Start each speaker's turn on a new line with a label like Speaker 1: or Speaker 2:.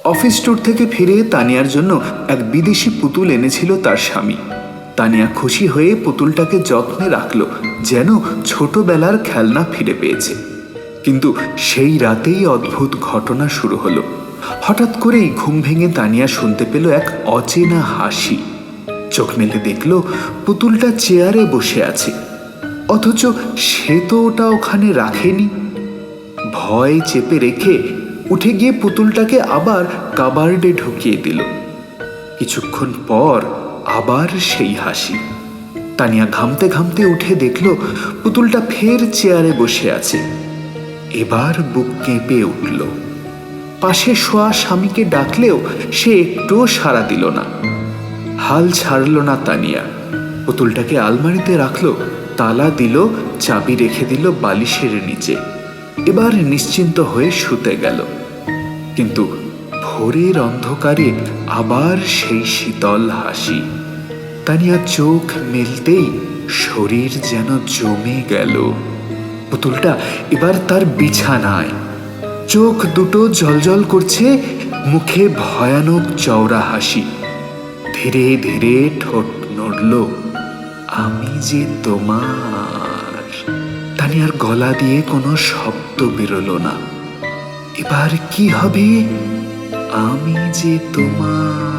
Speaker 1: Office tour থেকে ফিরে তানিয়ার জন্য এক বিদেশি পুতুল এনেছিল তার স্বামী। তানিয়া খুশি হয়ে পুতুলটাকে যত্নে রাখল, যেন ছোটবেলার খেলনা ফিরে পেয়েছে। কিন্তু সেই রাতেই অদ্ভুত ঘটনা শুরু হলো। হঠাৎ করেই ঘুম ভেঙে তানিয়া শুনতে পেল এক অচেনা হাসি। চোখ মেলে দেখল পুতুলটা চেয়ারে বসে আছে, অথচ সে তো ওটা ওখানে রাখেনি। ভয় চেপে রেখে উঠে গিয়ে পুতুলটাকে আবার কাবার্ডে ঢুকিয়ে দিল। কিছুক্ষণ পর আবার সেই হাসি। তানিয়া ঘামতে ঘামতে উঠে দেখল পুতুলটা ফের চেয়ারে বসে আছে। এবার বুক কেঁপে উঠল। পাশে শোয়া স্বামীকে ডাকলেও সে একটুও সাড়া দিল না। হাল ছাড়ল না তানিয়া। পুতুলটাকে আলমারিতে রাখলো, তালা দিল, চাবি রেখে দিল বালিশের নিচে। এবার নিশ্চিন্ত হয়ে শুতে গেল। কিন্তু ভোরের অন্ধকারে আবার সেই শীতল হাসি। তানিয়া চোখ মেলতেই শরীর যেন জমে গেল। পুতুলটা এবার তার বিছানায়, চোখ দুটো জ্বলজ্বল করছে, মুখে ভয়ানক চওড়া হাসি। ধীরে ধীরে ঠোঁট নড়ল, আমি যে তোমার। তানিয়ার গলা দিয়ে কোনো শব্দ বেরোল না। এবার কি হবে? আমি যে তোমার।